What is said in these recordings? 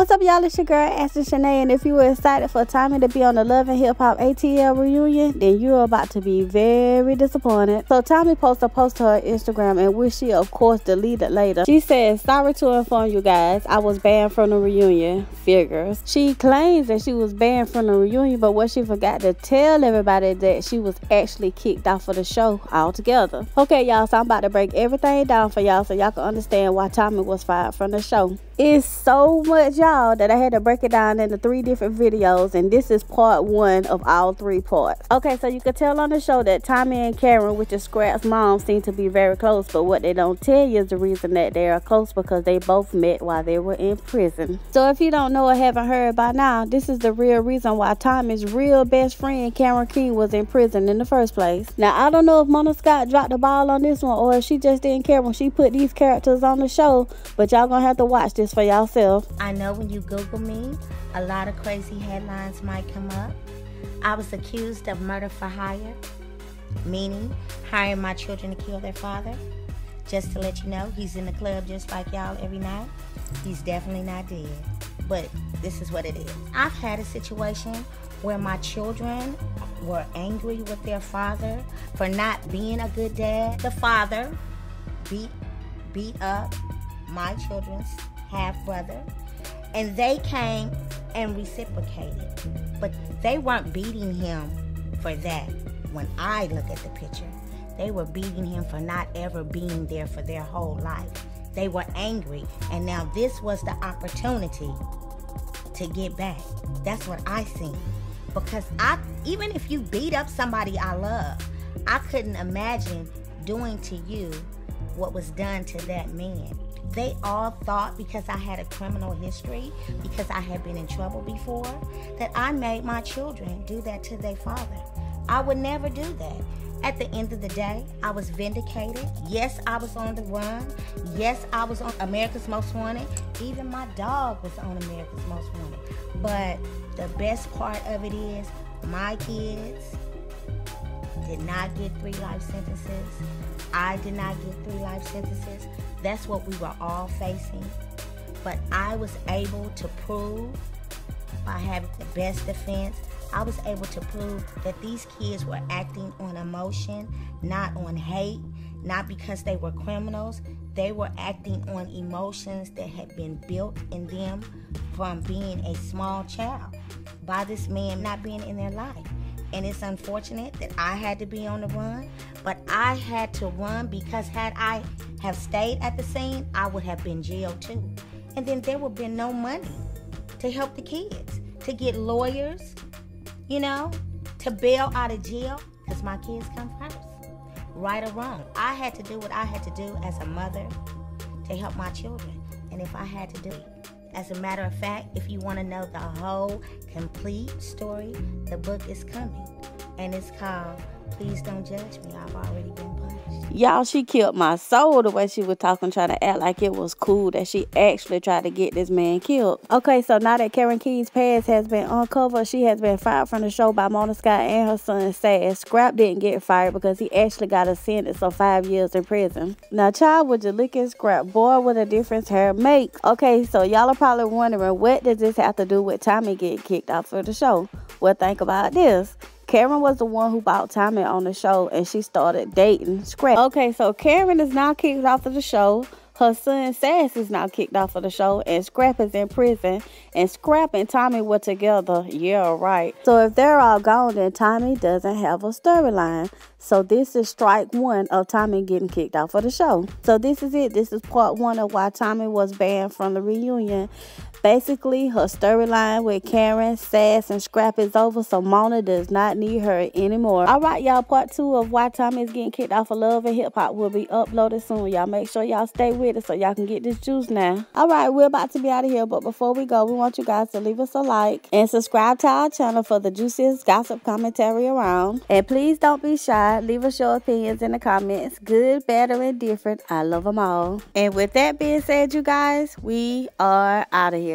What's up, y'all? It's your girl, Ashley Shanae, and if you were excited for Tommiee to be on the Love and Hip Hop ATL reunion, then you're about to be very disappointed. So Tommiee posted a post to her Instagram, and which she, of course, deleted later. She said, "Sorry to inform you guys, I was banned from the reunion." Figures. She claims that she was banned from the reunion, but what she forgot to tell everybody that she was actually kicked off of the show altogether. Okay, y'all, so I'm about to break everything down for y'all so y'all can understand why Tommiee was fired from the show. It's so much, y'all, that I had to break it down into 3 different videos, and this is part 1 of all 3 parts. Okay, so you could tell on the show that Tommiee and Karen, which is Scrap's mom, seem to be very close, but what they don't tell you is the reason that they are close, because they both met while they were in prison. So if you don't know or haven't heard by now, this is the real reason why Tommiee's real best friend, Karen King, was in prison in the first place. Now, I don't know if Mona Scott dropped the ball on this one, or if she just didn't care when she put these characters on the show, but y'all gonna have to watch this for yourself. I know when you Google me, a lot of crazy headlines might come up. I was accused of murder for hire, meaning hiring my children to kill their father. Just to let you know, he's in the club just like y'all every night. He's definitely not dead, but this is what it is. I've had a situation where my children were angry with their father for not being a good dad. The father beat up my children's half-brother, and they came and reciprocated, but they weren't beating him for that. When I look at the picture, they were beating him for not ever being there for their whole life. They were angry, and now this was the opportunity to get back. That's what I seen, because even if you beat up somebody I love, I couldn't imagine doing to you what was done to that man. They all thought, because I had a criminal history, because I had been in trouble before, that I made my children do that to their father. I would never do that. At the end of the day, I was vindicated. Yes, I was on the run. Yes, I was on America's Most Wanted. Even my dog was on America's Most Wanted. But the best part of it is, my kids did not get 3 life sentences. I did not get 3 life sentences. That's what we were all facing. But I was able to prove, by having the best defense, I was able to prove that these kids were acting on emotion, not on hate, not because they were criminals. They were acting on emotions that had been built in them from being a small child by this man not being in their life. And it's unfortunate that I had to be on the run, but I had to run because had I have stayed at the scene, I would have been jailed too. And then there would have been no money to help the kids, to get lawyers, to bail out of jail, because my kids come first, right or wrong. I had to do what I had to do as a mother to help my children, and if I had to do it. As a matter of fact, if you want to know the whole complete story, the book is coming, and it's called Please Don't Judge Me, I've Already Been Punished. Y'all, she killed my soul the way she was talking, trying to act like it was cool that she actually tried to get this man killed. Okay, so now that Karen King's past has been uncovered, she has been fired from the show by Mona Scott and her son Sass. Scrap didn't get fired because he actually got a sentence of 5 years in prison. Now, child, would you look at Scrap? Boy, what a difference her makes. Okay, so y'all are probably wondering, what does this have to do with Tommiee getting kicked off of the show? Well, think about this. Karen was the one who brought Tommiee on the show, and she started dating Scrap. Okay, so Karen is now kicked off of the show. Her son Sass is now kicked off of the show, and Scrap is in prison. And Scrap and Tommiee were together. Yeah, right. So if they're all gone, then Tommiee doesn't have a storyline. So this is strike 1 of Tommiee getting kicked off of the show. So this is it. This is part 1 of why Tommiee was banned from the reunion. Basically, her storyline with Karen, Sass, and Scrap is over, so Mona does not need her anymore. Alright, y'all, part 2 of why Tommiee is getting kicked off of Love and Hip Hop will be uploaded soon. Y'all make sure y'all stay with it so y'all can get this juice now. Alright, we're about to be out of here, but before we go, we want you guys to leave us a like and subscribe to our channel for the juiciest gossip commentary around. And please don't be shy. Leave us your opinions in the comments. Good, bad, or indifferent. I love them all. And with that being said, you guys, we are out of here.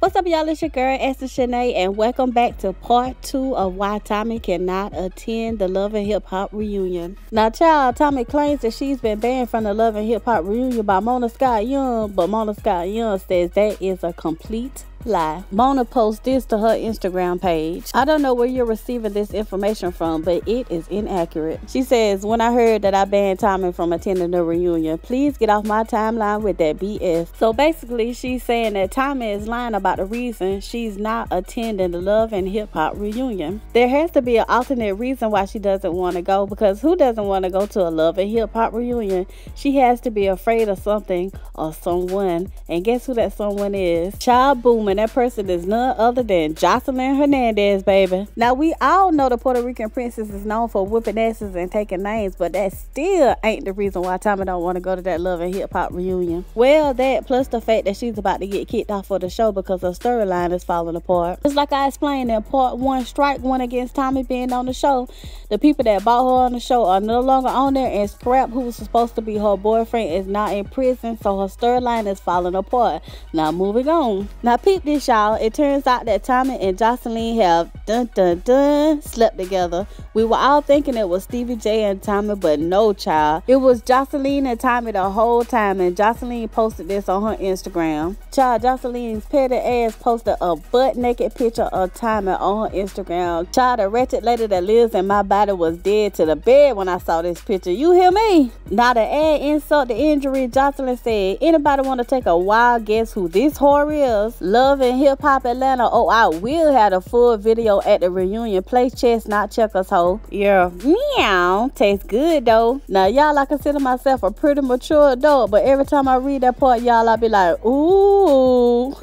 What's up, y'all? It's your girl, Esther Shanae, and welcome back to part 2 of why Tommiee cannot attend the Love and Hip Hop reunion. Now, child, Tommiee claims that she's been banned from the Love and Hip Hop reunion by Mona Scott Young, but Mona Scott Young says that is a complete lie. Mona posts this to her Instagram page. I don't know where you're receiving this information from, but it is inaccurate. She says, when I heard that I banned Tommiee from attending the reunion, please get off my timeline with that BS. So basically, she's saying that Tommiee is lying about the reason she's not attending the Love and Hip Hop reunion. There has to be an alternate reason why she doesn't want to go, because who doesn't want to go to a Love and Hip Hop reunion? She has to be afraid of something or someone, and guess who that someone is? Child booming. That person is none other than Jocelyn Hernandez, baby. Now, we all know the Puerto Rican princess is known for whipping asses and taking names, but that still ain't the reason why Tommiee don't want to go to that Love and Hip Hop reunion. Well, that plus the fact that she's about to get kicked off of the show because her storyline is falling apart. Just like I explained in part 1, strike 1 against Tommiee being on the show, the people that bought her on the show are no longer on there, and Scrap, who was supposed to be her boyfriend, is not in prison, so her storyline is falling apart. Now, moving on. Now, peep this, y'all. It turns out that Tommiee and Jocelyn have slept together. We were all thinking it was Stevie J and Tommiee, but no, child. It was Jocelyn and Tommiee the whole time, and Jocelyn posted this on her Instagram. Child, Jocelyn's petty ass posted a butt-naked picture of Tommiee on her Instagram. Child, the wretched lady that lives in my body was dead to the bed when I saw this picture. You hear me? Now, to add insult to injury, Jocelyn said, anybody want to take a wild guess who this whore is? Love and Hip Hop Atlanta. Oh, I will have a full video at the reunion. Play chess, not checkers, ho. Yeah, meow. Tastes good, though. Now, y'all, I consider myself a pretty mature adult, but every time I read that part, y'all, I be like, ooh.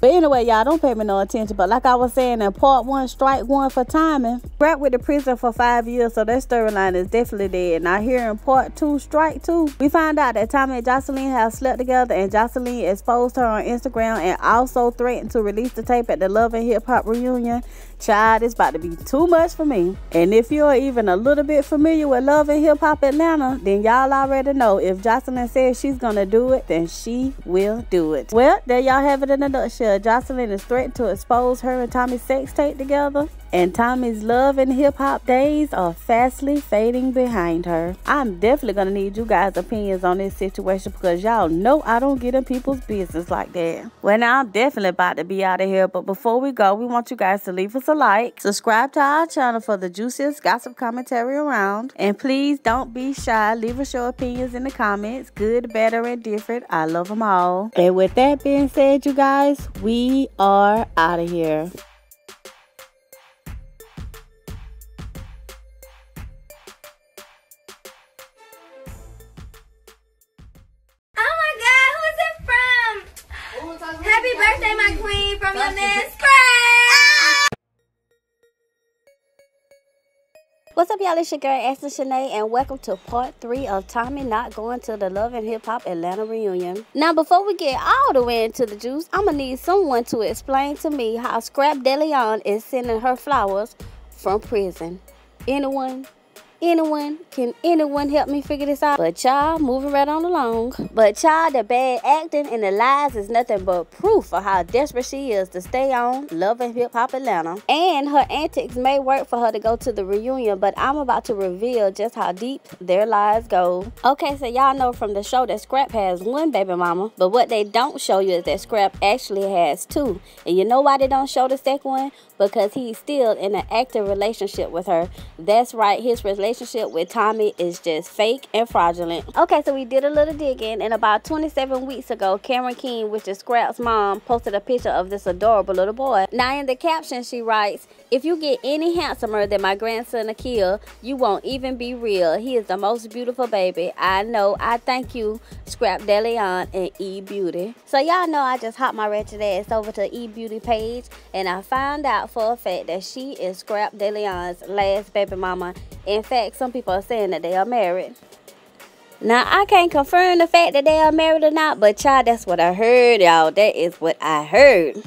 But anyway, y'all, don't pay me no attention. But like I was saying in part 1, strike 1 for Tommiee. Scrap with the prison for 5 years, so that storyline is definitely dead. Now here in part 2, strike 2, we find out that Tommiee and Jocelyn have slept together, and Jocelyn exposed her on Instagram and also threatened to release the tape at the Love and Hip Hop reunion. Child, it's about to be too much for me. And if you're even a little bit familiar with Love and Hip Hop Atlanta, then y'all already know if Jocelyn says she's gonna do it, then she will do it. Well, there y'all have it in a nutshell. Jocelyn is threatened to expose her and Tommie's sex tape together, and Tommie's Love and Hip Hop days are fastly fading behind her. I'm definitely gonna need you guys' opinions on this situation, because y'all know I don't get in people's business like that. Well, now I'm definitely about to be out of here, but before we go, we want you guys to leave us a like, subscribe to our channel for the juiciest gossip commentary around, and please don't be shy. Leave us your opinions in the comments, good, bad, or indifferent. I love them all. And with that being said, you guys, we are out of here. Happy birthday, my queen, from your man, Scrap! What's up, y'all? It's your girl, Esther Shanae, and welcome to part 3 of Tommiee not going to the Love and Hip Hop Atlanta reunion. Now, before we get all the way into the juice, I'm gonna need someone to explain to me how Scrap DeLeon is sending her flowers from prison. Anyone? Can anyone help me figure this out? But y'all, moving right on along. But y'all, the bad acting and the lies is nothing but proof of how desperate she is to stay on Love and Hip Hop Atlanta. And her antics may work for her to go to the reunion, but I'm about to reveal just how deep their lies go. Okay, so y'all know from the show that Scrap has 1 baby mama, but what they don't show you is that Scrap actually has 2. And you know why they don't show the second one? Because he's still in an active relationship with her. That's right, his relationship with Tommiee is just fake and fraudulent. Okay, so we did a little digging, and about 27 weeks ago, Karen King, which is Scrap's mom, posted a picture of this adorable little boy. Now in the caption, she writes, "If you get any handsomer than my grandson Akil, you won't even be real. He is the most beautiful baby. I know. I thank you, Scrap DeLeon and E-Beauty." So y'all know I just hopped my wretched ass over to E-Beauty page, and I found out for a fact that she is Scrap DeLeon's last baby mama. In fact, some people are saying that they are married. Now, I can't confirm the fact that they are married or not, but y'all, that's what I heard, y'all. That is what I heard.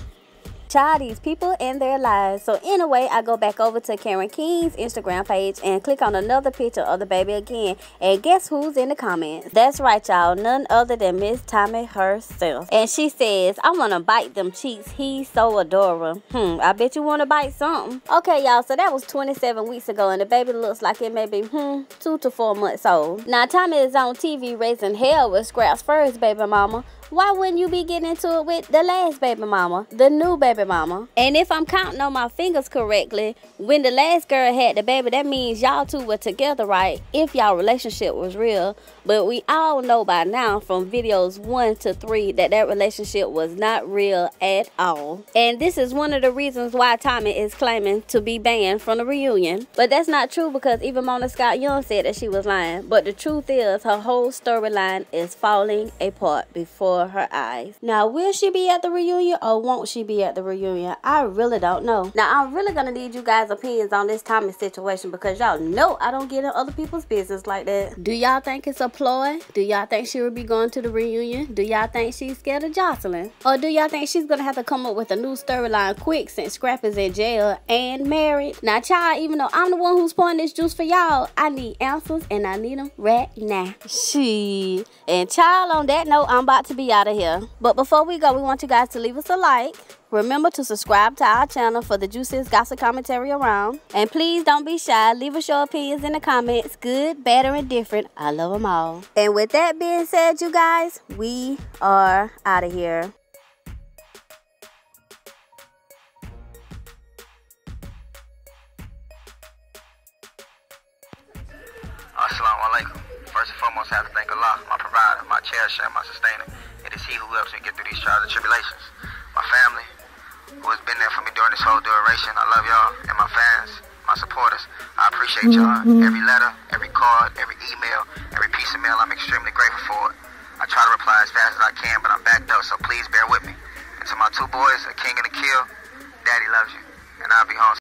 Child, these people and their lives. So anyway, I go back over to Karen King's Instagram page and click on another picture of the baby again. And guess who's in the comments? That's right, y'all. None other than Miss Tommiee herself. And she says, I want to bite them cheeks. He's so adorable. I bet you want to bite something. Okay, y'all. So that was 27 weeks ago. And the baby looks like it may be 2 to 4 months old. Now, Tommiee is on TV raising hell with Scrap's first baby mama. Why wouldn't you be getting into it with the last baby mama, the new baby mama? And if I'm counting on my fingers correctly, when the last girl had the baby, that means y'all two were together, right? If y'all relationship was real. But we all know by now from videos 1 to 3 that that relationship was not real at all. And this is one of the reasons why Tommiee is claiming to be banned from the reunion. But that's not true because even Mona Scott Young said that she was lying. But the truth is her whole storyline is falling apart before her eyes. Now, will she be at the reunion or won't she be at the reunion? I really don't know. Now, I'm really gonna need you guys' opinions on this Tommiee situation because y'all know I don't get in other people's business like that. Do y'all think it's a ploy? Do y'all think she will be going to the reunion? Do y'all think she's scared of Jocelyn? Or do y'all think she's gonna have to come up with a new storyline quick since Scrap is in jail and married? Now, child, even though I'm the one who's pouring this juice for y'all, I need answers and I need them right now. She. And child, on that note, I'm about to be out of here. But before we go, we want you guys to leave us a like. Remember to subscribe to our channel for the juiciest gossip commentary around. And please don't be shy. Leave us your opinions in the comments. Good, bad, or indifferent. I love them all. And with that being said, you guys, we are out of here. Assalamu alaikum. First and foremost, I have to thank Allah, my provider, my cherisher, my sustainer. It is He who helps me get through these trials and tribulations. My family, who has been there for me during this whole duration. I love y'all and my fans, my supporters. I appreciate y'all. Every letter, every card, every email, every piece of mail, I'm extremely grateful for it. I try to reply as fast as I can, but I'm backed up, so please bear with me. And to my 2 boys, a king and a kill, Daddy loves you, and I'll be home.